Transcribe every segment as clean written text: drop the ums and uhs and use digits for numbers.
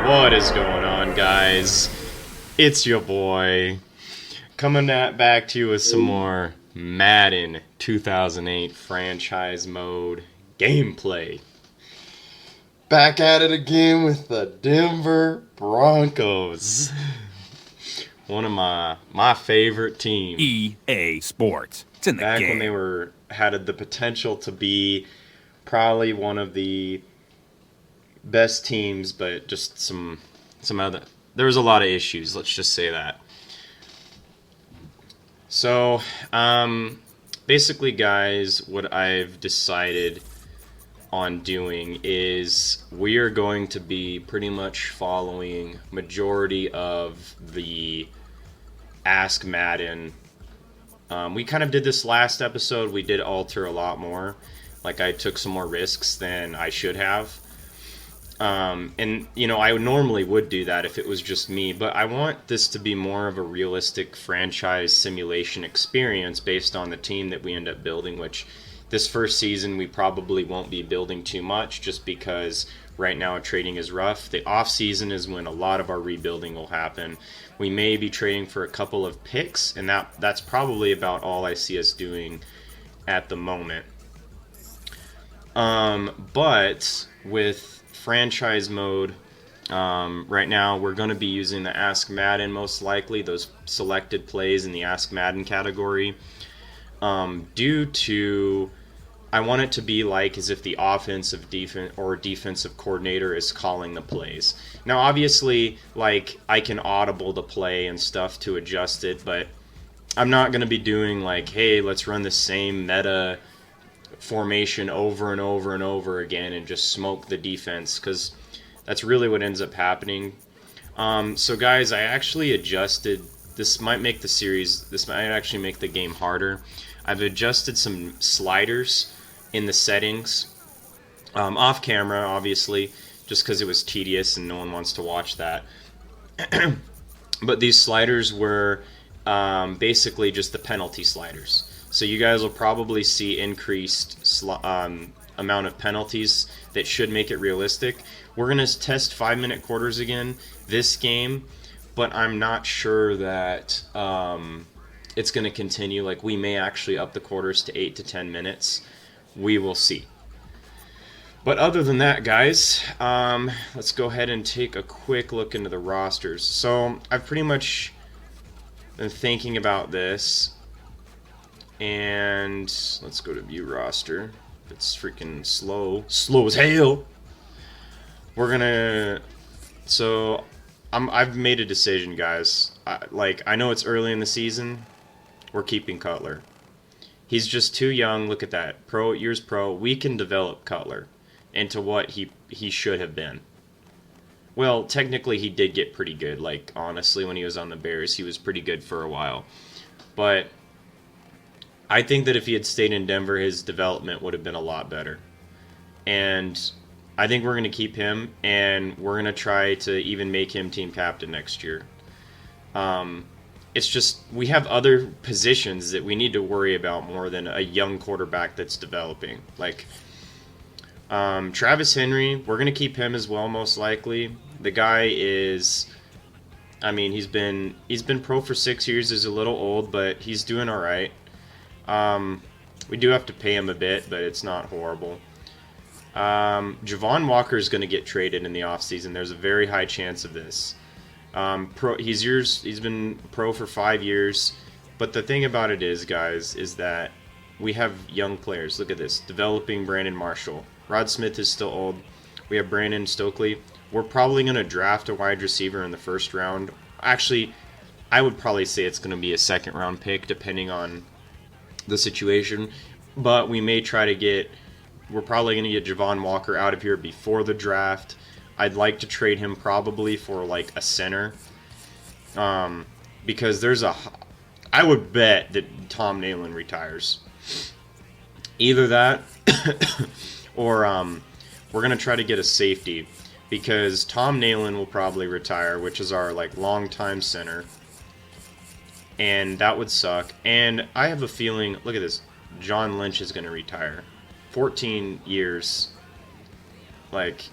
What is going on, guys? It's your boy coming back to you with some more Madden 2008 franchise mode gameplay. Back at it again with the Denver Broncos. One of my favorite teams. EA Sports. It's in the Back game. when they had the potential to be probably one of the best teams, but just some other. There was a lot of issues. Let's just say that. So, basically, guys, what I've decided on doing is we are going to be pretty much following majority of the Ask Madden. We kind of did this last episode. We did alter a lot more. Like, I took some more risks than I should have. And, you know, I normally would do that if it was just me, but I want this to be more of a realistic franchise simulation experience based on the team that we end up building, which this first season we probably won't be building too much just because right now trading is rough. The off season is when a lot of our rebuilding will happen. We may be trading for a couple of picks, and that's probably about all I see us doing at the moment. But with franchise mode, right now we're going to be using the Ask Madden most likely, those selected plays in the Ask Madden category, due to I want it to be like as if the defensive coordinator is calling the plays. Now obviously, like, I can audible the play and stuff to adjust it, but I'm not going to be doing like, hey, let's run the same meta formation over and over and over again and just smoke the defense, because that's really what ends up happening. So guys, I actually adjusted, this might actually make the game harder. I've adjusted some sliders in the settings, off camera obviously, just because it was tedious and no one wants to watch that. But these sliders were basically just the penalty sliders. So you guys will probably see increased amount of penalties that should make it realistic. We're going to test 5-minute quarters again this game, but I'm not sure that it's going to continue. Like, we may actually up the quarters to 8 to 10 minutes. We will see. But other than that, guys, let's go ahead and take a quick look into the rosters. So I've pretty much been thinking about this. And let's go to view roster. It's freaking slow as hell. We're gonna. So I've made a decision, guys. I know it's early in the season. We're keeping Cutler. He's just too young. Look at that. Years pro. We can develop Cutler into what he should have been. Well, technically he did get pretty good. Like, honestly, when he was on the Bears, he was pretty good for a while. But I think that if he had stayed in Denver, his development would have been a lot better. And I think we're going to keep him, and we're going to try to even make him team captain next year. It's just we have other positions that we need to worry about more than a young quarterback that's developing. Like, Travis Henry, we're going to keep him as well, most likely. The guy is, I mean, he's been pro for 6 years. He's a little old, but he's doing all right. We do have to pay him a bit, but it's not horrible. Javon Walker is going to get traded in the offseason. There's a very high chance of this. He's been pro for 5 years, but the thing about it is, guys, is that we have young players. Look at this. Developing Brandon Marshall. Rod Smith is still old. We have Brandon Stokely. We're probably going to draft a wide receiver in the first round. Actually, I would probably say it's going to be a second-round pick, depending on the situation. But we may try to we're probably going to get Javon Walker out of here before the draft. I'd like to trade him probably for, like, a center. Because I would bet that Tom Nalen retires. Either that, or we're going to try to get a safety, because Tom Nalen will probably retire, which is our, like, longtime center. And that would suck. And I have a feeling, look at this, John Lynch is going to retire. 14 years. Like,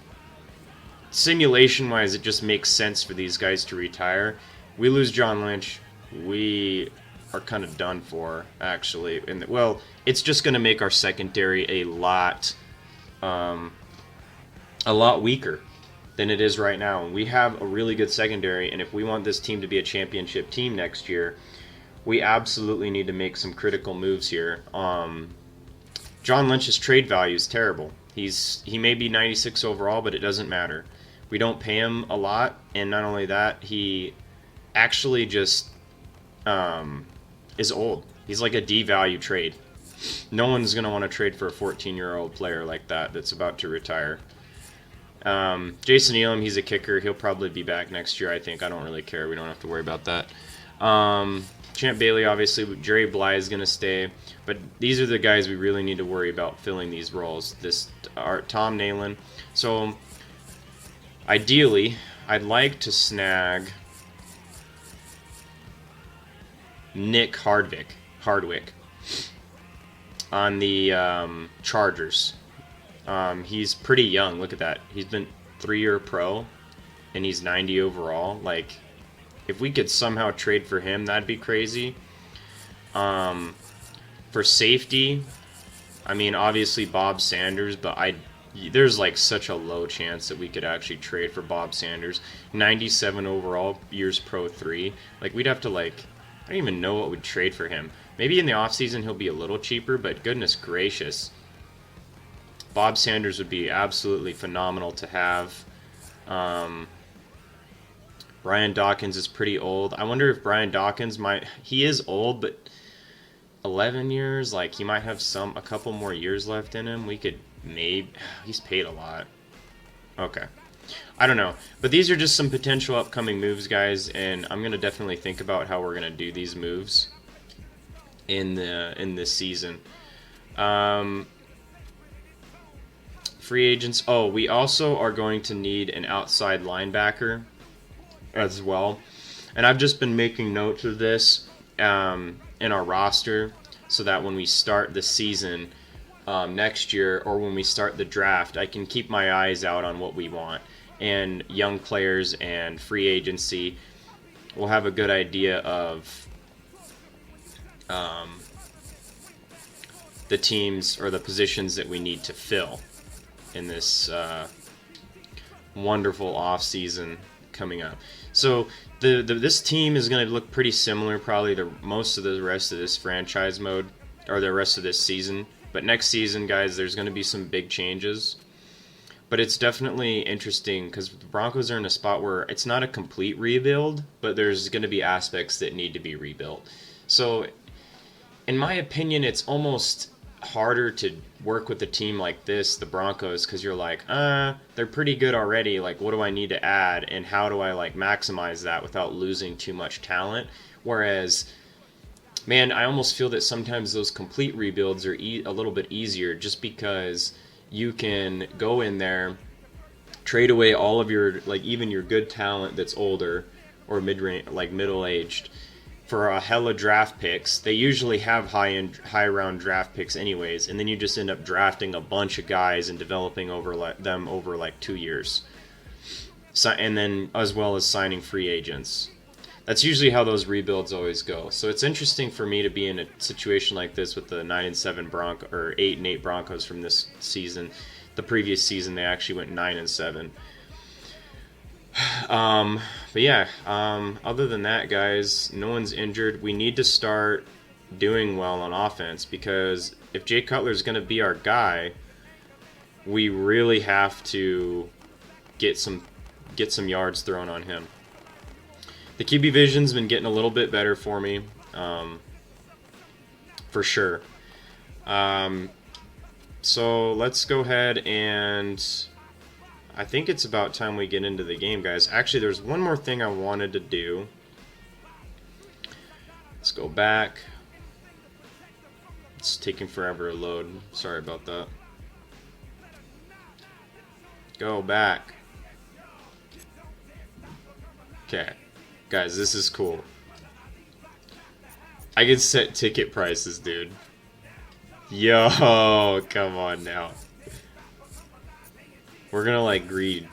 simulation-wise, it just makes sense for these guys to retire. We lose John Lynch, we are kind of done for, actually. And well, it's just going to make our secondary a lot weaker than it is right now. And we have a really good secondary, and if we want this team to be a championship team next year, we absolutely need to make some critical moves here. John Lynch's trade value is terrible. He may be 96 overall, but it doesn't matter. We don't pay him a lot, and not only that, he actually just is old. He's like a D-value trade. No one's going to want to trade for a 14-year-old player like that that's about to retire. Jason Elam, he's a kicker. He'll probably be back next year, I think. I don't really care. We don't have to worry about that. Champ Bailey, obviously. Jerry Bly is going to stay. But these are the guys we really need to worry about filling these roles. Tom Nalen. So, ideally, I'd like to snag Nick Hardwick on the Chargers. He's pretty young. Look at that. He's been 3-year pro, and he's 90 overall. Like, if we could somehow trade for him, that'd be crazy. For safety, I mean, obviously Bob Sanders, but there's like such a low chance that we could actually trade for Bob Sanders. 97 overall, years pro 3. Like, we'd have to, like, I don't even know what we'd trade for him. Maybe in the offseason he'll be a little cheaper, but goodness gracious. Bob Sanders would be absolutely phenomenal to have. Brian Dawkins is pretty old. I wonder if Brian Dawkins he is old, but 11 years, like, he might have a couple more years left in him. We could he's paid a lot. Okay. I don't know. But these are just some potential upcoming moves, guys, and I'm going to definitely think about how we're going to do these moves in this season. Free agents. Oh, we also are going to need an outside linebacker as well. And I've just been making notes of this in our roster so that when we start the season next year, or when we start the draft, I can keep my eyes out on what we want. And young players and free agency will have a good idea of the teams or the positions that we need to fill in this wonderful off season coming up. So this team is going to look pretty similar probably to most of the rest of this franchise mode, or the rest of this season. But next season, guys, there's going to be some big changes. But it's definitely interesting because the Broncos are in a spot where it's not a complete rebuild, but there's going to be aspects that need to be rebuilt. So, in my opinion, it's almost harder to work with a team like this, the Broncos, because you're like, they're pretty good already. Like, what do I need to add, and how do I like maximize that without losing too much talent? Whereas, man, I almost feel that sometimes those complete rebuilds are a little bit easier, just because you can go in there, trade away all of your, like, even your good talent that's older or mid-range, like middle-aged, for a hella draft picks. They usually have high round draft picks anyways, and then you just end up drafting a bunch of guys and developing them over like 2 years. So, and then as well as signing free agents. That's usually how those rebuilds always go. So it's interesting for me to be in a situation like this with the 9-7 or 8-8 Broncos from this season. The previous season they actually went 9-7. But yeah, other than that, guys, no one's injured. We need to start doing well on offense, because if Jay Cutler is going to be our guy, we really have to get some yards thrown on him. The QB vision's been getting a little bit better for me, for sure. So let's go ahead and I think it's about time we get into the game, guys. Actually, there's one more thing I wanted to do. Let's go back. It's taking forever to load. Sorry about that. Go back. Okay. Guys, this is cool. I can set ticket prices, dude. Yo, come on now. We're gonna like greed.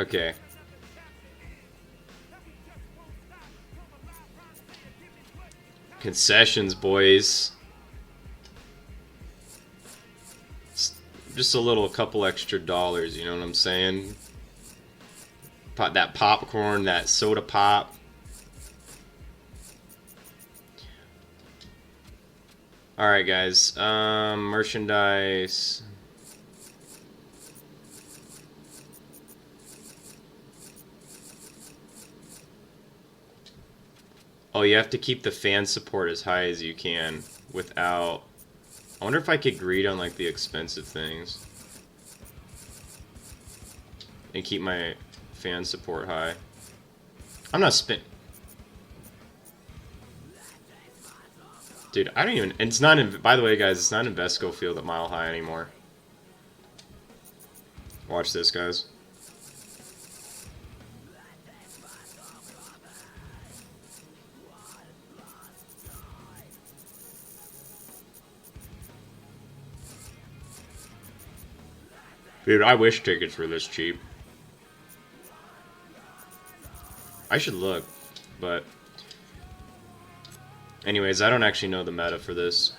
Okay. Concessions, boys. Just a couple extra dollars, you know what I'm saying? That popcorn, that soda pop. Alright, guys. Merchandise. Oh, you have to keep the fan support as high as you can without... I wonder if I could greed on, like, the expensive things. And keep my fan support high. I'm not Dude, I don't even... It's not in... By the way, guys, it's not in Vesco Field at Mile High anymore. Watch this, guys. Dude, I wish tickets were this cheap. I should look, but... Anyways, I don't actually know the meta for this.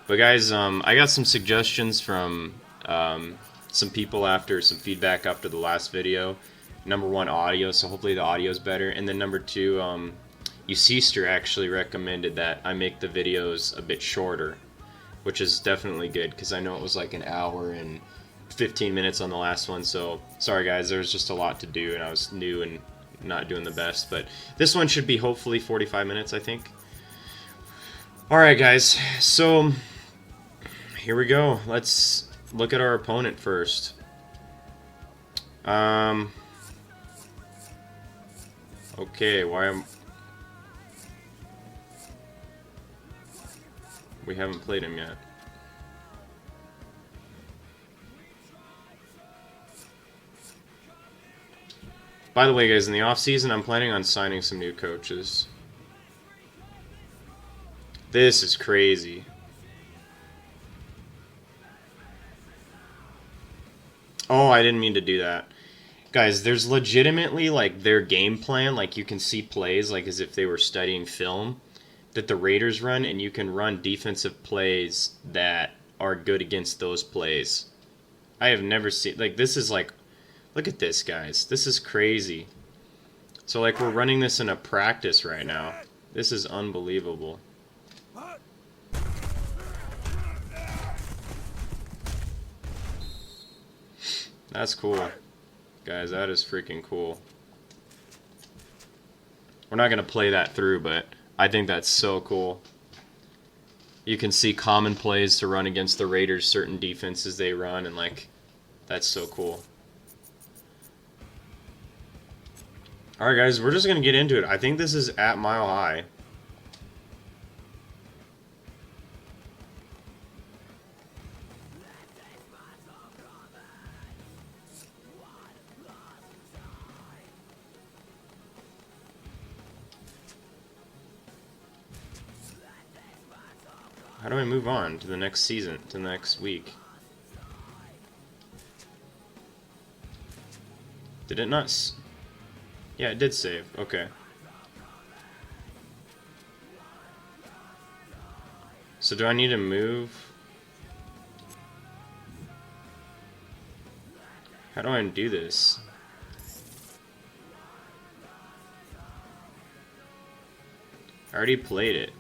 But guys, I got some suggestions from some people after some feedback after the last video. Number one, audio, so hopefully the audio's better. And then number two, Usister actually recommended that I make the videos a bit shorter, which is definitely good because I know it was like an hour and 15 minutes on the last one. So sorry guys, there was just a lot to do and I was new and not doing the best. But this one should be hopefully 45 minutes, I think. Alright guys, so here we go. Let's look at our opponent first. Okay, we haven't played him yet. By the way, guys, in the off-season, I'm planning on signing some new coaches. This is crazy. Oh, I didn't mean to do that. Guys, there's legitimately, like, their game plan, like, you can see plays, like, as if they were studying film, that the Raiders run, and you can run defensive plays that are good against those plays. I have never seen, like, this is, like, look at this, guys. This is crazy. So, like, we're running this in a practice right now. This is unbelievable. That's cool. Guys, that is freaking cool. We're not going to play that through, but I think that's so cool. You can see common plays to run against the Raiders, certain defenses they run, and, like, that's so cool. Alright guys, we're just going to get into it. I think this is at Mile High. How do I move on to the next season, to the next week? Did it not... Yeah, it did save. Okay. So do I need to move? How do I do this? I already played it.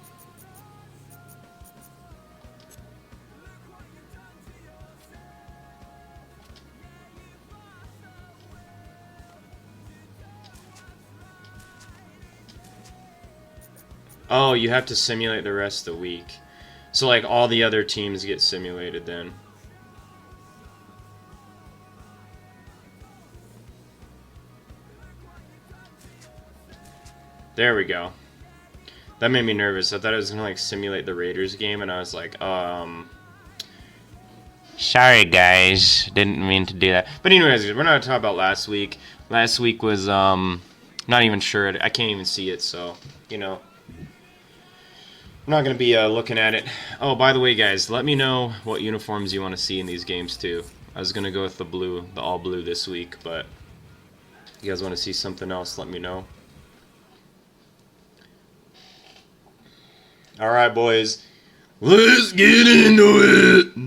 Oh, you have to simulate the rest of the week. So, like, all the other teams get simulated then. There we go. That made me nervous. I thought it was gonna, like, simulate the Raiders game, and I was like, sorry, guys. Didn't mean to do that. But anyways, we're not talking about last week. Last week was, not even sure. I can't even see it, so, you know. I'm not going to be looking at it. Oh, by the way, guys, let me know what uniforms you want to see in these games, too. I was going to go with the blue, the all blue this week, but You guys want to see something else, let me know. Alright, boys. Let's get into it!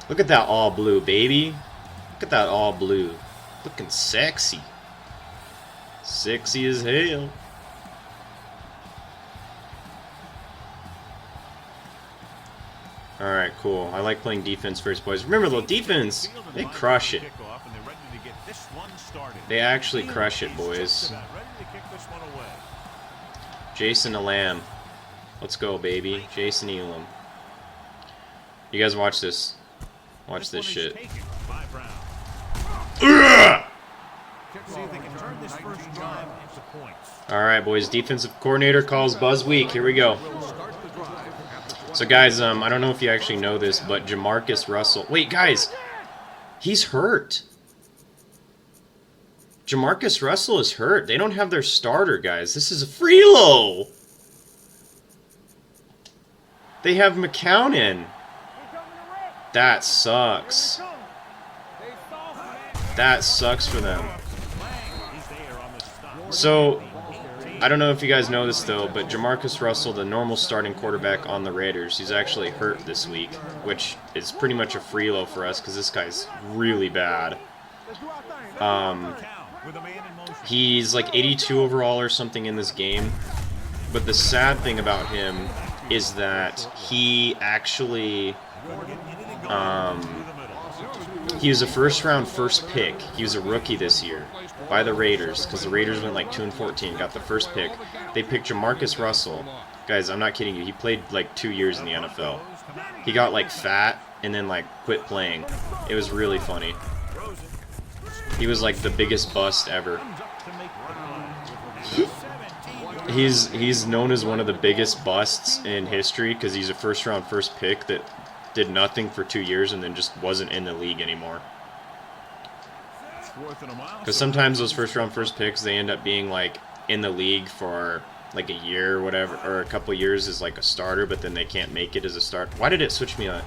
Look at that all blue, baby. Look at that all blue. Looking sexy. Sexy as hell. Alright, cool. I like playing defense first, boys. Remember, the defense, they crush it. They actually crush it, boys. Jason Elam. Let's go, baby. Jason Elam. You guys watch this. Watch this shit. Alright, boys. Defensive coordinator calls buzz week. Here we go. So, guys, I don't know if you actually know this, but Jamarcus Russell... Wait, guys! He's hurt. Jamarcus Russell is hurt. They don't have their starter, guys. This is a freelo! They have McCown. That sucks. That sucks for them. So, I don't know if you guys know this, though, but Jamarcus Russell, the normal starting quarterback on the Raiders, he's actually hurt this week, which is pretty much a freelo for us because this guy's really bad. He's like 82 overall or something in this game, but the sad thing about him is that he actually... he was a first-round first pick. He was a rookie this year by the Raiders, because the Raiders went like 2-14, got the first pick. They picked Jamarcus Russell. Guys, I'm not kidding you. He played like 2 years in the NFL. He got like fat and then like quit playing. It was really funny. He was like the biggest bust ever. He's known as one of the biggest busts in history because he's a first-round first pick that did nothing for 2 years and then just wasn't in the league anymore. Because sometimes those first-round first picks, they end up being like in the league for like a year or whatever, or a couple years as like a starter, but then they can't make it as a start. Why did it switch me on?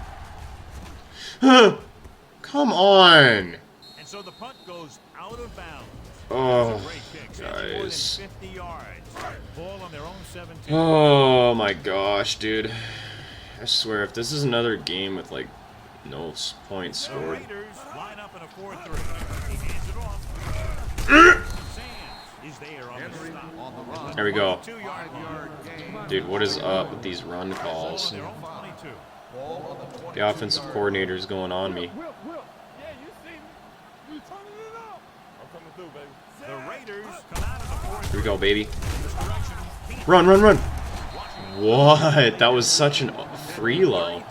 Come on! And so the punt goes out of bounds. Oh, guys. Oh my gosh, dude. I swear, if this is another game with like no points scored. There we go. Dude, what is up with these run calls? The offensive coordinator is going on me. Here we go, baby. Run, run, run! What? That was such an freelo.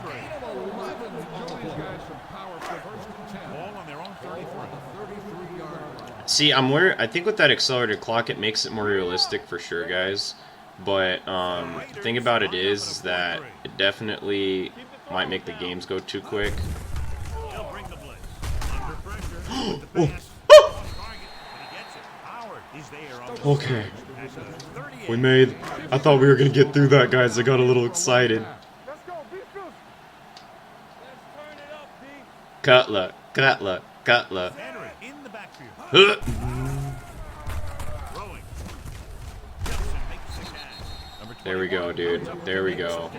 See, I think with that accelerated clock, it makes it more realistic for sure, guys. But the thing about it is that it definitely might make the games go too quick. Oh. Okay. I thought we were going to get through that, guys. I got a little excited. Cutler, Cutler, Cutler. There we go, dude. There we go.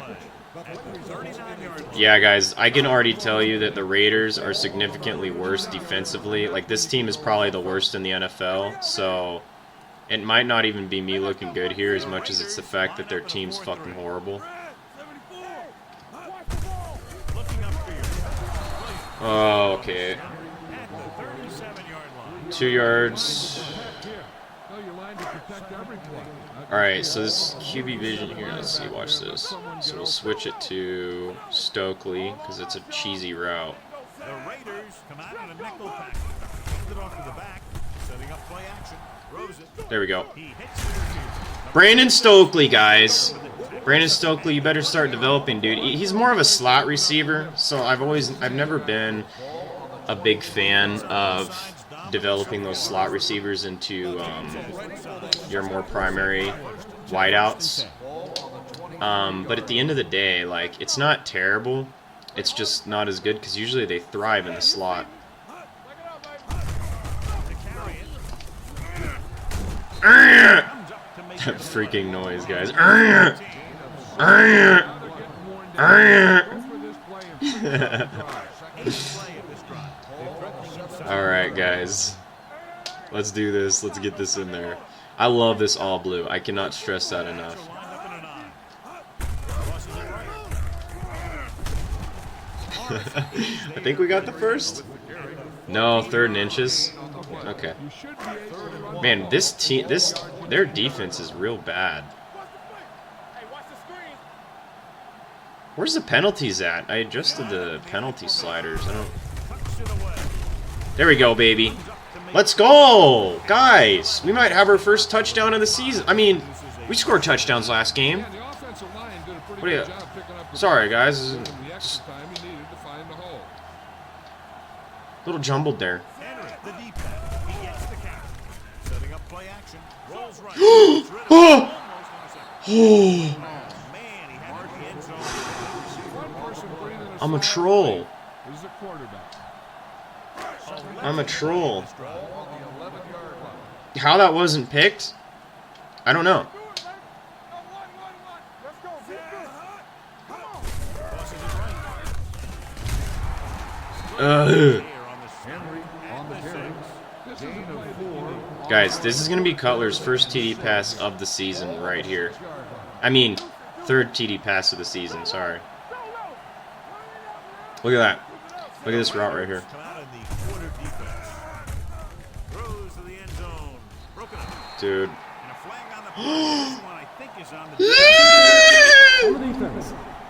Yeah, guys, I can already tell you that the Raiders are significantly worse defensively. Like, this team is probably the worst in the NFL, so it might not even be me looking good here as much as it's the fact that their team's fucking horrible. Oh, okay. 2 yards. Alright, so this QB vision here, let's see, watch this. So we'll switch it to Stokely, because it's a cheesy route. There we go. Brandon Stokely, guys. Brandon Stokely, you better start developing, dude. He's more of a slot receiver, so I've never been a big fan of developing those slot receivers into your more primary wideouts. But at the end of the day, like, it's not terrible. It's just not as good because usually they thrive in the slot. That freaking noise, guys. Alright, guys. Let's do this. Let's get this in there. I love this all blue. I cannot stress that enough. I think we got the first. No, 3rd and inches. Okay. Man, this team, their defense is real bad. Where's the penalties at? I adjusted the penalty sliders. I don't. There we go, baby. Let's go, guys. We might have our first touchdown of the season. I mean, we scored touchdowns last game. What are you? Sorry, guys. Just a little jumbled there. I'm a troll. I'm a troll. How that wasn't picked? I don't know. Guys, this is going to be Cutler's first TD pass of the season right here. I mean, 3rd TD pass of the season, sorry. Look at that. Look at this route right here. Dude.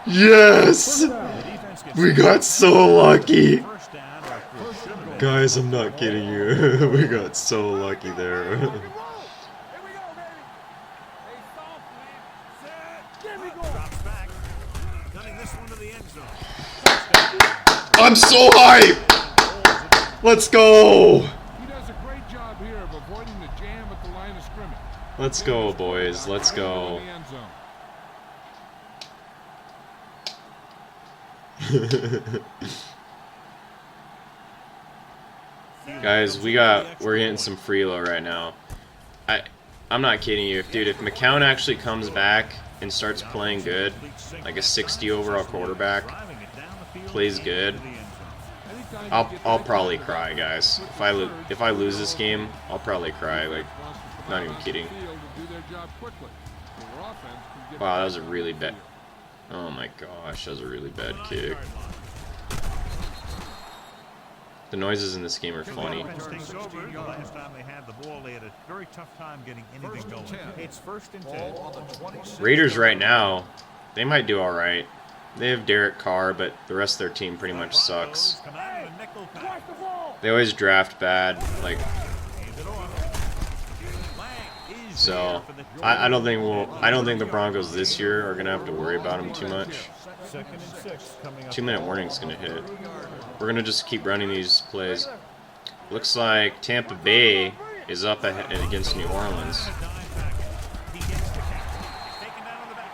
Yes! We got so lucky. Guys, I'm not kidding you. We got so lucky there. I'm so hyped! Let's go! He does a great job here of avoiding the jam at the line of scrimmage. Let's go, boys. Let's go. Guys, we're getting some freelo right now. I'm not kidding you, dude. If McCown actually comes back and starts playing good, like a 60 overall quarterback, plays good, I'll probably cry, guys. If I lose this game, I'll probably cry. Like, not even kidding. Wow, that was a really bad. Oh my gosh, that was a really bad kick. The noises in this game are funny. Last time they had the ball, they had a very tough time getting anything going. It's 1st and 10. Raiders right now, they might do all right. They have Derek Carr, but the rest of their team pretty much sucks. They always draft bad, like. So I don't think the Broncos this year are gonna have to worry about them too much. 2-minute warning's gonna hit. We're gonna just keep running these plays. Looks like Tampa Bay is up against New Orleans.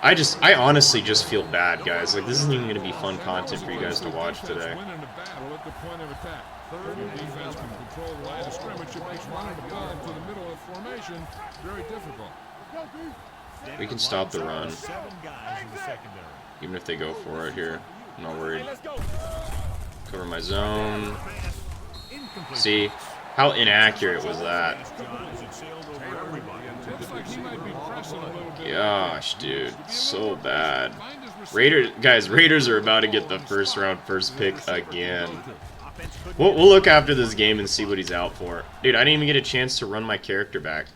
I honestly just feel bad, guys. Like, this isn't even gonna be fun content for you guys to watch today. Defense can control the line of scrimmage. It makes running the ball into the middle of formation very difficult. We can stop the run, even if they go for it here. I'm not worried. Cover my zone. See? How inaccurate was that? Gosh, dude. So bad. Raiders are about to get the first round first pick again. We'll look after this game and see what he's out for. Dude, I didn't even get a chance to run my character back.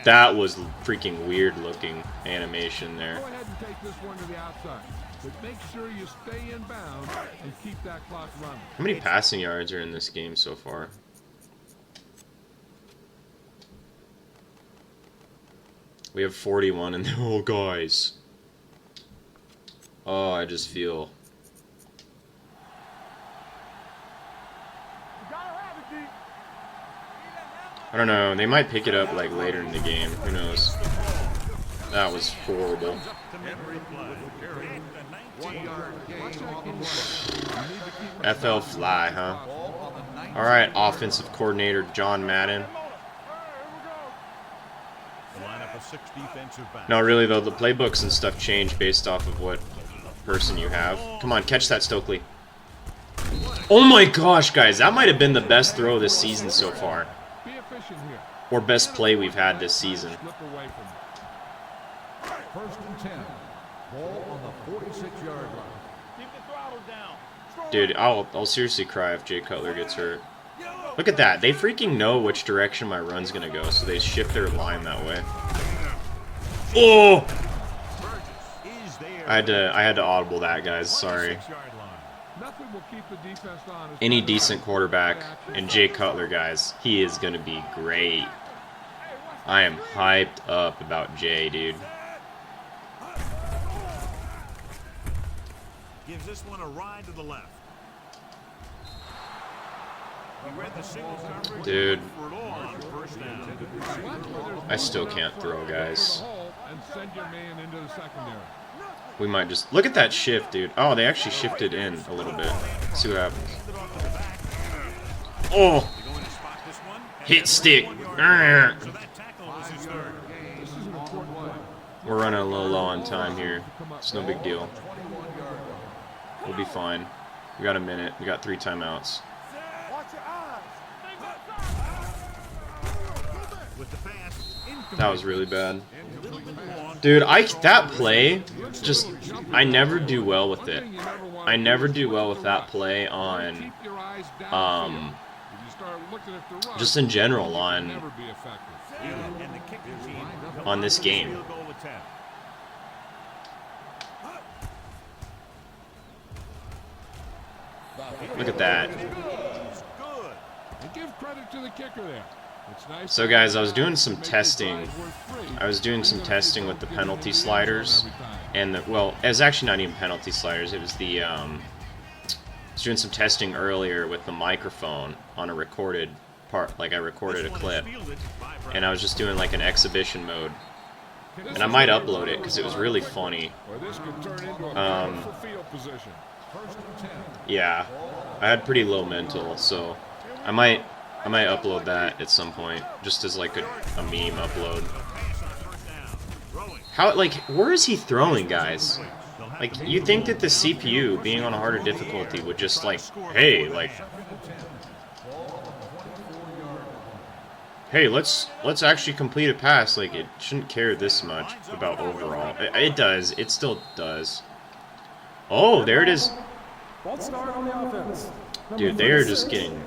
That was freaking weird looking animation there. Go ahead and take this one to the outside. But make sure you stay in bounds and keep that clock running. How many passing yards are in this game so far? We have 41 and oh guys. Oh, I just feel I don't know. They might pick it up like later in the game. Who knows? That was horrible. FL Fly, huh? All right, offensive coordinator John Madden. No, really though, the playbooks and stuff change based off of what person you have. Come on, catch that, Stokely. Oh my gosh, guys, that might have been the best throw this season so far. Or best play we've had this season. First and 10. Ball on the 46-yard line. Keep the throttle down. Dude, I'll seriously cry if Jay Cutler gets hurt. Look at that. They freaking know which direction my run's gonna go, so they shift their line that way. Oh! I had to audible that, guys. Sorry. Any decent quarterback and Jay Cutler, guys, he is gonna be great. I am hyped up about Jay, dude. Gives this one a ride to the left. Dude, I still can't throw, guys. We might just look at that shift, dude. Oh, they actually shifted in a little bit. Let's see what happens. Oh, hit stick. We're running a little low on time here. It's no big deal. We'll be fine. We got a minute. We got 3 timeouts. That was really bad. Dude, that play, just, I never do well with it. I never do well with that play on, just in general on this game. Look at that. So guys, I was doing some testing. I with the penalty sliders, and well, it was actually not even penalty sliders. It was the I was doing some testing earlier with the microphone on a recorded part. Like I recorded a clip, and I was just doing like an exhibition mode. And I might upload it because it was really funny. Yeah, I had pretty low mental, so I might upload that at some point, just as like a meme upload. How, like, where is he throwing, guys? Like, you think that the CPU being on a harder difficulty would just like, hey, let's actually complete a pass. Like, it shouldn't care this much about overall. It does. It still does. Oh, there it is. Dude, they are just getting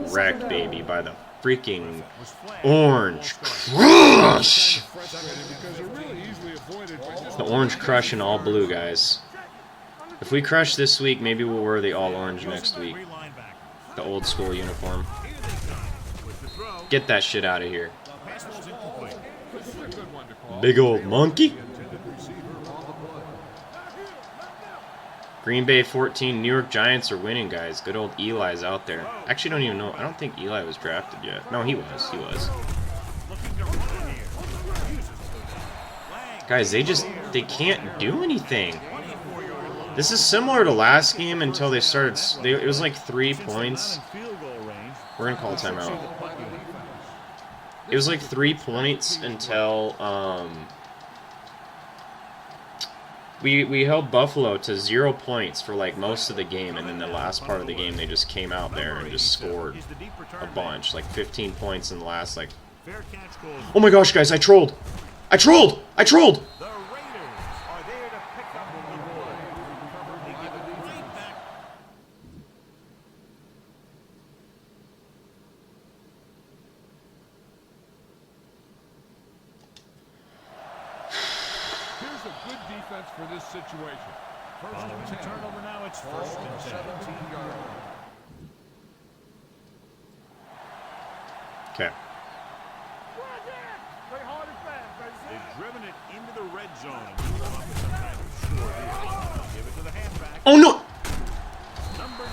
wrecked, baby, by the freaking Orange Crush! The Orange Crush in all blue, guys. If we crush this week, maybe we'll wear the all orange next week. The old school uniform. Get that shit out of here. Big old monkey. Green Bay 14, New York Giants are winning, guys. Good old Eli's out there. Actually, don't even know. I don't think Eli was drafted yet. No, he was. He was. Guys, they can't do anything. This is similar to last game until they started. It was like 3 points. We're gonna call timeout. It was like 3 points until we held Buffalo to 0 points for like most of the game, and then the last part of the game they just came out there and just scored a bunch, like 15 points in the last like. Oh my gosh, guys! I trolled! I trolled! I trolled! For this situation. First and 10. Turnover now, it's first and 17 yards. Okay. They've driven it into the red zone. Give it to the halfback. Oh no! Number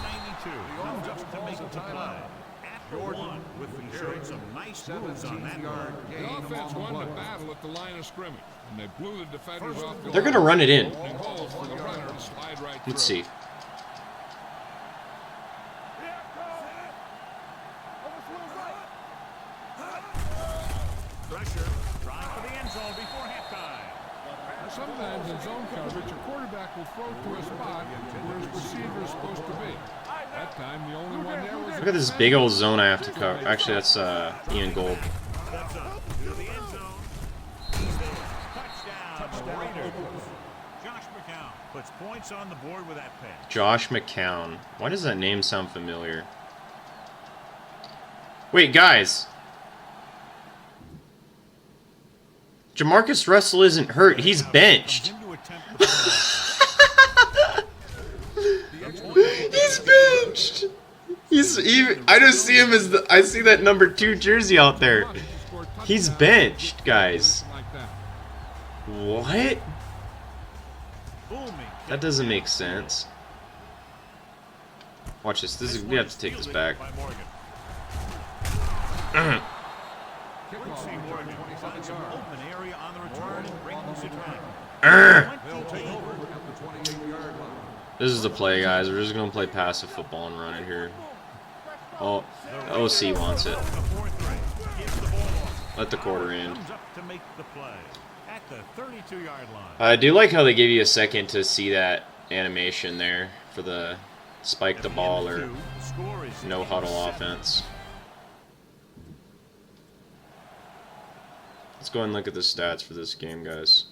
92 just to make the play. At Jordan with the showing some nice moves on that 17-yard one. gain. The offense on the won the play. battle at the line of scrimmage, and they blew the defenders off the They're line. gonna run it in. Opening holes for the runner to slide right through. Let's see. Pressure, trying for the end zone before halftime. Sometimes in zone coverage, a quarterback will throw to a spot where his receiver is supposed to be. That time, the only one there was... Look at this big old zone I have to cover. Actually, that's Ian Gold. Steps up to the end zone. He's there. Touchdown. Raiders. Josh McCown puts points on the board with that pass. Josh McCown. Why does that name sound familiar? Wait, guys. Jamarcus Russell isn't hurt. He's benched. He's benched. He's even. I don't see him as the. I see that number 2 jersey out there. He's benched, guys. What? That doesn't make sense. Watch this. This is. We have to take this back. Open area on the return and brings it back. They'll take over at the 28-yard line. This is the play, guys. We're just gonna play passive football and run it here. Oh, the OC wants it. Let the quarter in. Comes up to make the play at the 32-yard line. I do like how they give you a second to see that animation there for the spike the ball or no huddle offense. Let's go and look at the stats for this game, guys.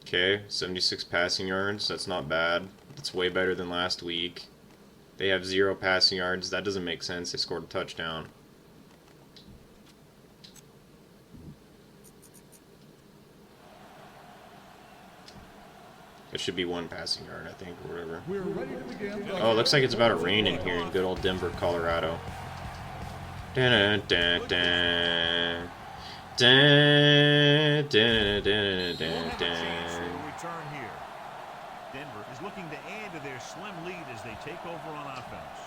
Okay, 76 passing yards. That's not bad. That's way better than last week. They have 0 passing yards. That doesn't make sense. They scored a touchdown. It should be 1 passing yard, I think, or whatever. We're ready to begin. Oh, it looks like it's about to rain in here in good old Denver, Colorado. Dun, dun, dun. Dun, dun, dun, dun, dun. Return here. Denver is looking to add to their slim lead as they take over on offense.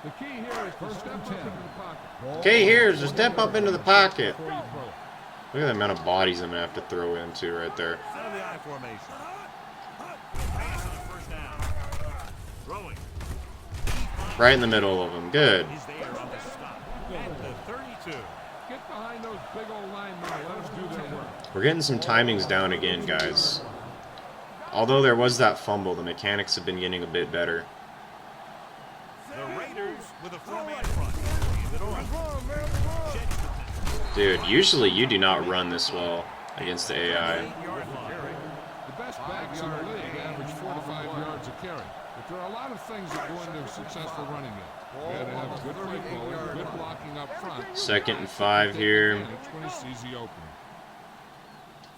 The key here is to step up into the pocket. Okay, here's a step up into the pocket. Look at the amount of bodies I'm going to have to throw into right there. Out of the I formation. Pass on first down. Throwing. Right in the middle of them. Good. Is there on the stop. At the 32. Get behind those big old linemen and let us do their work. We're getting some timings down again, guys. Although there was that fumble, the mechanics have been getting a bit better. The Raiders with a 4-man front. Hand it on. Sheds the tackle. Dude, usually you do not run this well against the AI. 8-yard line. The best backs in the league average 4 to 5 yards a carry. But there are a lot of things that go into a successful running game. You got to have good play calling, good blocking up front. 2nd and 5 here. When he sees the opening.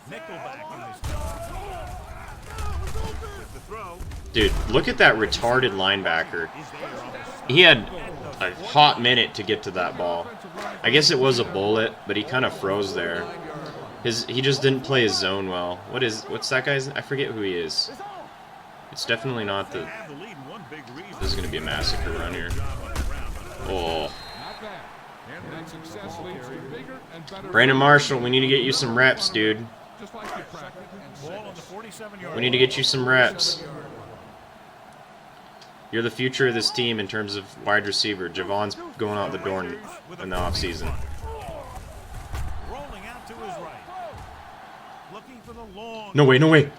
Nickelback in this with the throw. Dude, look at that retarded linebacker. Is there on the stop. He had a hot minute to get to that ball. I guess it was a bullet, but he kind of froze there. He just didn't play his zone well. What's that guy's? I forget who he is. It's definitely not the. Have the lead in one big reason. This is gonna be a massacre run here. Oh, Not bad. And that success leads to bigger and better. Brandon Marshall, we need to get you some reps, dude. Just like you practice. Ball on the 47-yard We need to get you some reps. You're the future of this team in terms of wide receiver. Javon's going out the door in the offseason. rolling out to his right. Looking for the long. No way, no way.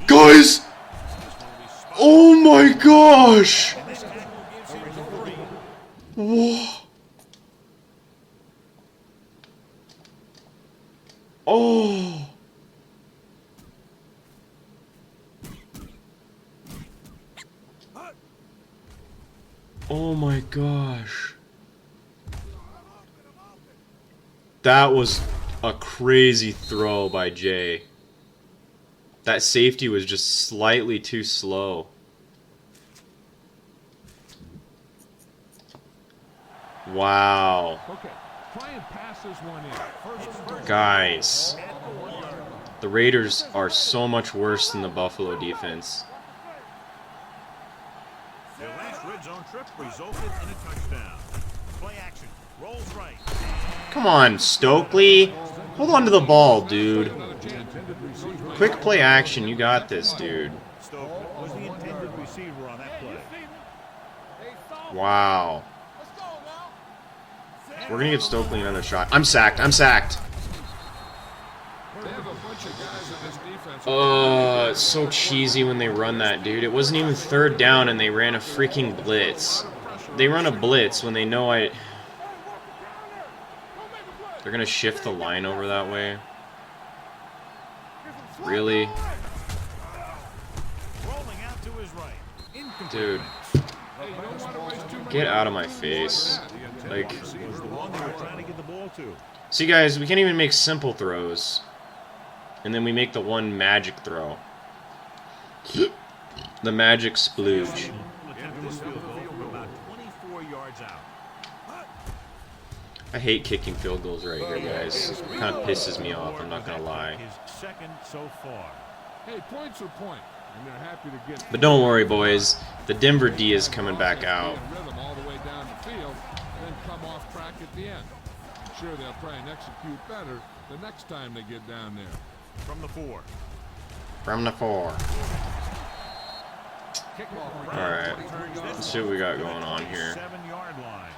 Guys! Oh my gosh! This tackle gives him 3. Whoa. Oh. Oh my gosh. That was a crazy throw by Jay. That safety was just slightly too slow. Wow. Okay. Try and pass this one in. Guys. The Raiders are so much worse than the Buffalo defense. Their last red zone trip resulted in a touchdown. Play action. Rolls right. Come on, Stokely. Hold on to the ball, dude. Quick play action. You got this, dude. Stokely was the intended receiver on that play. Wow. We're going to give Stokely another shot. I'm sacked. I'm sacked. They have a bunch of guys in this defense. It's so cheesy when they run that, dude. It wasn't even third down and they ran a freaking blitz. They run a blitz when they know I... They're going to shift the line over that way. Really? Rolling out to his right. Dude. Get out of my face. Like... Was the one they were trying to get the ball to. See, guys, we can't even make simple throws. And then we make the one magic throw. The magic splooge. Attempt this field goal from about 24 yards out. I hate kicking field goals right here, guys. It kind of pisses me off, I'm not going to lie. His second so far. Hey, points are point, and they're happy to get. But don't worry, boys. The Denver D is coming back out. Rhythm all the way down the field, then come off track at the end. Sure, they'll try and execute better the next time they get down there. From the 4. From the 4. Alright. Let's see what we got going on here. 7-yard line.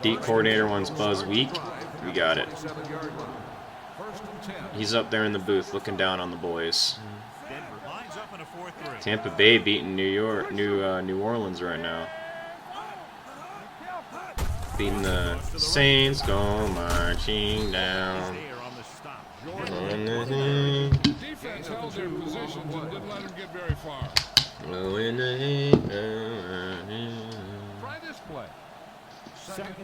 D coordinator wants Buzz weak. We got it. He's up there in the booth looking down on the boys. Denver lines up in a 4-3. Tampa Bay beating New Orleans right now. Beating the Saints, go marching down. There on the stop. Defense held their positions and didn't let them get very far. Try this play.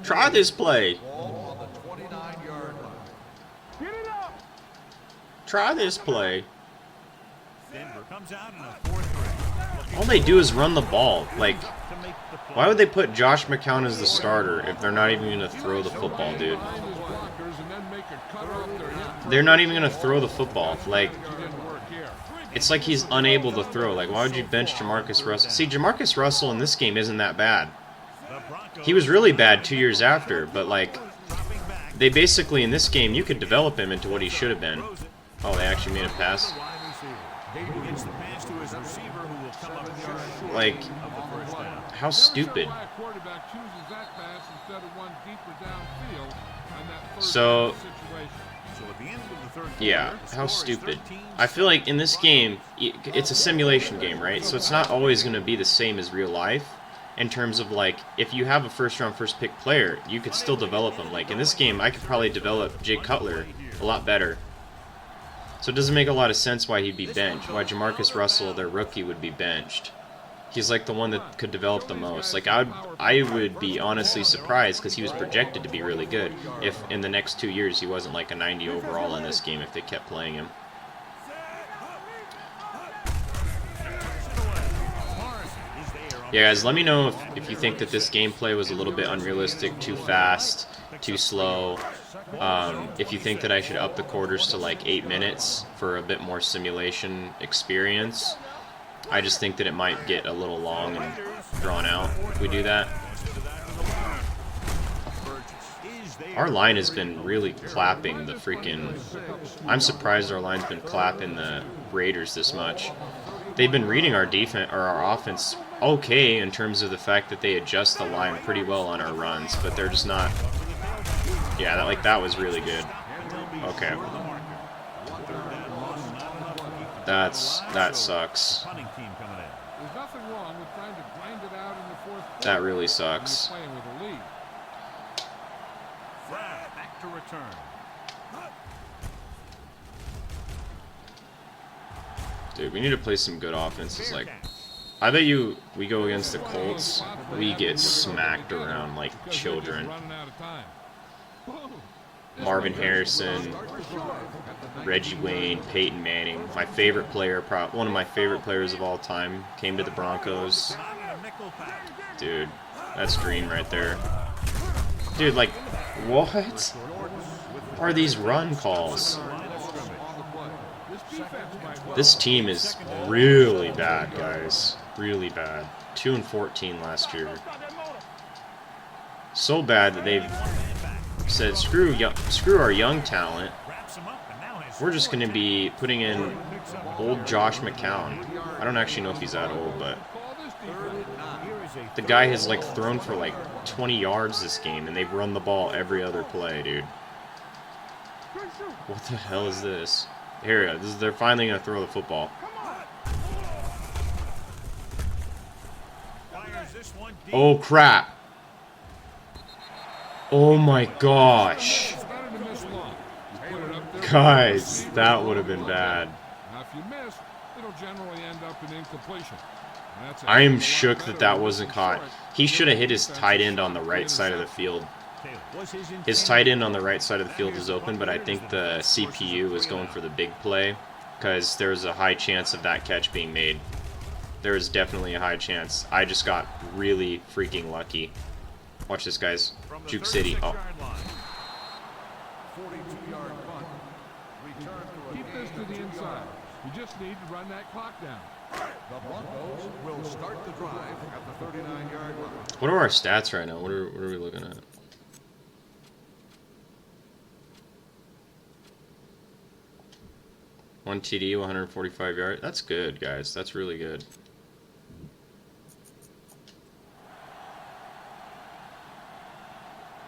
Try this play. Ball on the 29-yard line. Try this play. Denver comes out in a 4-3. All they do is run the ball. Like, To make the play. why would they put Josh McCown as the starter if they're not even going to throw the football, dude? Behind his blockers and then make a cut off their hip. They're not even going to throw the football. Like, Didn't work here. it's like he's unable to throw. Like, why would you bench Jamarcus Russell? See, Jamarcus Russell in this game isn't that bad. The Broncos He was really bad 2 years after, but, like, dropping back. they basically, in this game, you could develop him into what he should have been. Throws it. Oh, they actually made a pass? Wide receiver. He gets the pass to his receiver who will come up short Like, of the first down. how stupid. Why a quarterback chooses that pass instead of one deeper downfield on that third So, down situation. So at the end of the third yeah, quarter, how score is stupid. 13. I feel like in this game, it's a simulation game, right? So it's not always going to be the same as real life in terms of, like, if you have a first-round, first-pick player, you could still develop him. Like, in this game, I could probably develop Jay Cutler a lot better. So it doesn't make a lot of sense why he'd be benched, why Jamarcus Russell, their rookie, would be benched. He's like the one that could develop the most. Like, I would be honestly surprised because he was projected to be really good if in the next 2 years he wasn't like a 90 overall in this game if they kept playing him. Yeah, guys, let me know if you think that this gameplay was a little bit unrealistic, too fast, too slow. If you think that I should up the quarters to like 8 minutes for a bit more simulation experience. I just think that it might get a little long and drawn out if we do that. Our line has been really clapping the freaking... I'm surprised our line's been clapping the Raiders this much. They've been reading our defense or our offense okay in terms of the fact that they adjust the line pretty well on our runs, but they're just not... Yeah, that was really good. Okay. That sucks. Punting team coming in. There's nothing wrong with trying to grind it out in the fourth quarter. That really when you're sucks. playing with a lead. Fry back to return. Dude, we need to play some good offenses. Like, I bet you we go against the Colts, we get smacked around like children. Running out of time. Marvin Harrison, Reggie Wayne, Peyton Manning, my favorite player, one of my favorite players of all time, came to the Broncos. Dude, that's dream right there. Dude, like, what are these run calls? This team is really bad, guys. Really bad. 2 and 14 last year. So bad that they've said, screw our young talent. We're just going to be putting in old Josh McCown. I don't actually know if he's that old, but the guy has like thrown for like 20 yards this game, and they've run the ball every other play, dude. What the hell is this? Here, they're finally going to throw the football. Oh, crap. Oh, my gosh. Guys, that would have been bad. I am shook that that wasn't caught. He should have hit his tight end on the right side of the field. His tight end on the right side of the field is open, but I think the CPU was going for the big play because there's a high chance of that catch being made. There is definitely a high chance. I just got really freaking lucky. Watch this, guys. Juke City. Oh. 42-yard punt. Keep this to the inside. You just need to run that clock down. The Broncos will start the drive at the 39-yard line. What are our stats right now? What are we looking at? One TD, 145 yards. That's good, guys. That's really good.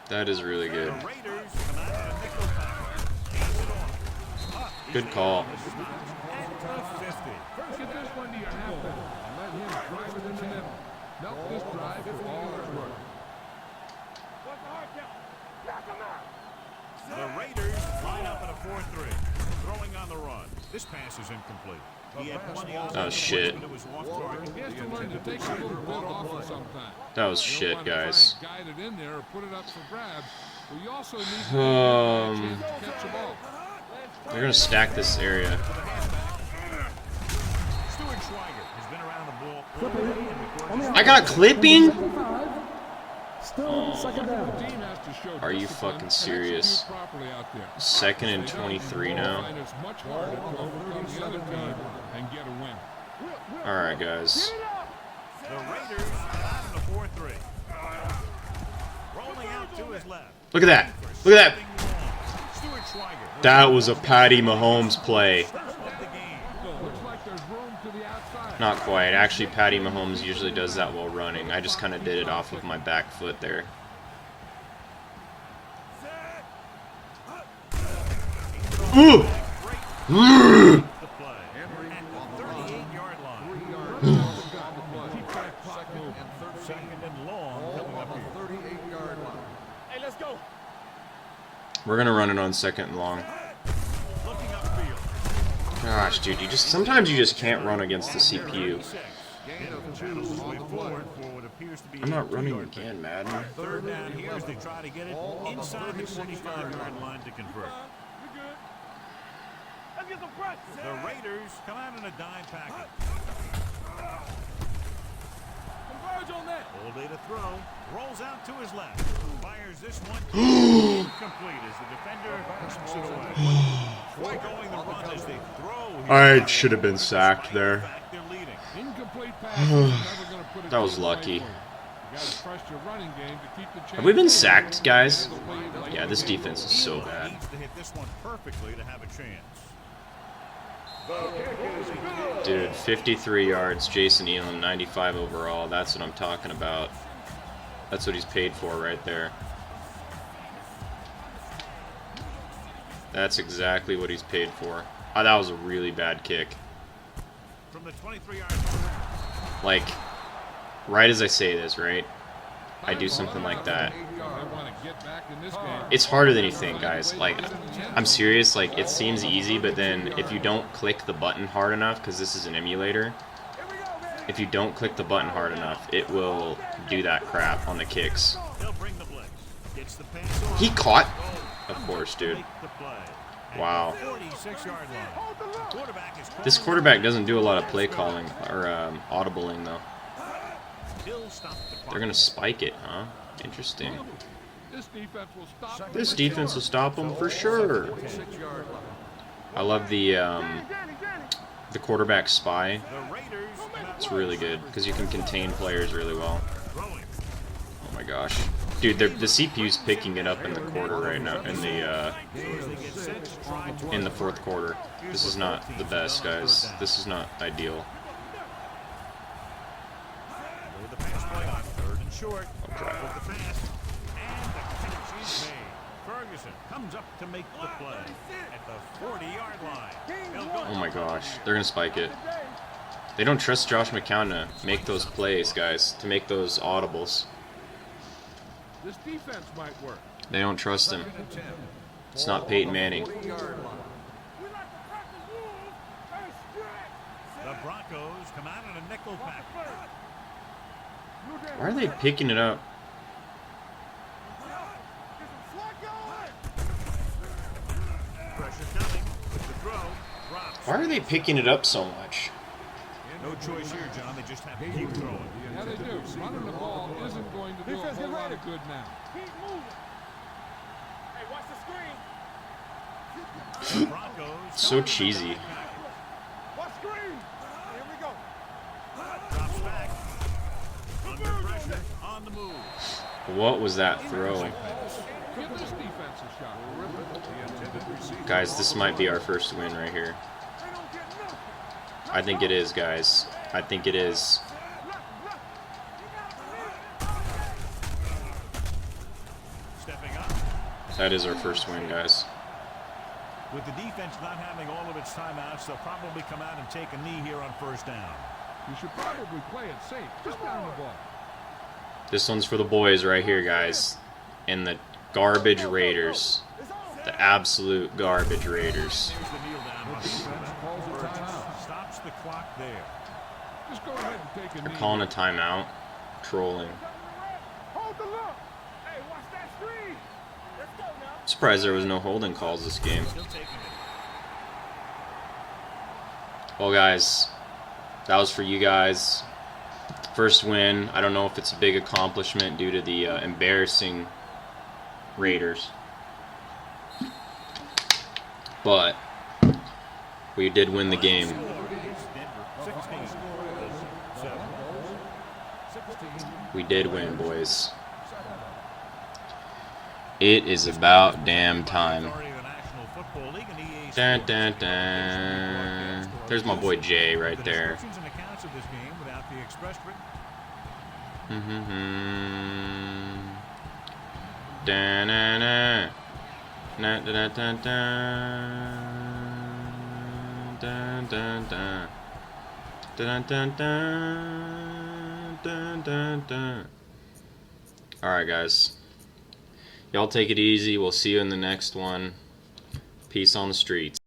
That is really good. Good call. Get this one to your halfback and let him drive it in the middle. Milk this drive for all it's worth. The Raiders line up in a 4-3, throwing on the run. This pass is incomplete. He had plenty of Oh shit. That was shit, guys. They're gonna stack this area. I got clipping? Are you fucking serious? 2nd and 23 now. Alright, guys. Look at that. Look at that. That was a Patty Mahomes play. Not quite. Actually, Patty Mahomes usually does that while running. I just kind of did it off of my back foot there. Ooh! We're gonna run it on 2nd and long. Gosh, dude, sometimes you just can't run against the CPU. I'm not running again, Madden. 3rd down here as they try to get it inside the 25-yard line to convert. The Raiders come out in a dime package. All day to throw. Rolls out to his left. Fires this one. Incomplete as the defender pushes it away. Going the run as they throw. I should have been sacked there. That was lucky. Have we been sacked, guys? Yeah, this defense is so bad. Needs to hit this one perfectly to have a chance. Dude, 53 yards, Jason Elam, 95 overall. That's what I'm talking about. That's what he's paid for right there. That's exactly what he's paid for. Oh, that was a really bad kick. From the 23-yard line. Like, right as I say this, right? I do something like that. It's harder than you think, guys. Like, I'm serious. Like, it seems easy, but then if you don't click the button hard enough, because this is an emulator, if you don't click the button hard enough, it will do that crap on the kicks. He caught? Of course, dude. Wow. This quarterback doesn't do a lot of play calling, or audibling, though. They're going to spike it, huh? Interesting. This defense will stop them for sure. I love the The quarterback spy. The Raiders. It's really good because you can contain players really well. Throwing. Oh my gosh, dude, the CPU's picking it up in the quarter right now. In the fourth quarter. This is not the best, guys. This is not ideal. With the pass play on 3rd and short. Oh crap. With the pass. And the catch is made. Ferguson comes up to make the play at the 40-yard line. Oh my gosh, they're gonna spike it. They don't trust Josh McCown to make those plays, guys, to make those audibles. This defense might work. They don't trust him. It's not Peyton Manning. The Broncos come out in a nickel package. Why are they picking it up? Pressure coming with the throw. Drops. Why are they picking it up so much? No choice here, John. They just have to keep throwing. Yeah, they do. Running the ball isn't going to do a whole lot of good now. Keep moving. Hey, watch the screen. The Broncos So cheesy. Watch screen. Here we go. drops back. Under pressure. On the move. What was that throw? Give this defense a shot. Guys, this might be our first win right here. They don't get nothing. I think it is, guys. I think it is. Stepping up. That is our first win, guys. With the defense not having all of its timeouts, they'll probably come out and take a knee here on 1st down. You should probably play it safe. Just down the ball. This one's for the boys right here, guys. And the garbage Raiders. The absolute garbage Raiders. There's the kneel down. Defense calls a timeout. Stops the clock there. Just go ahead and take a They're knee. calling a timeout. Trolling. Hold the look. Hey, watch that screen. Let's go now. Surprised there was no holding calls this game. Still taking it. Well, guys, that was for you guys. First win. I don't know if it's a big accomplishment due to the embarrassing Raiders. But we did win the game. Denver 16. 7. We did win, boys. It is about damn time. Authority of the National Football League and EA Dun, Sports. dun, dun. There's my boy Jay right The there. descriptions and accounts of this game without the express written. Dun, dun, dun. Dun, dun, dun, dun. Dun, dun, dun. Dun, dun, dun. Dun, dun, dun. Alright, guys. Y'all take it easy. We'll see you in the next one. Peace on the streets.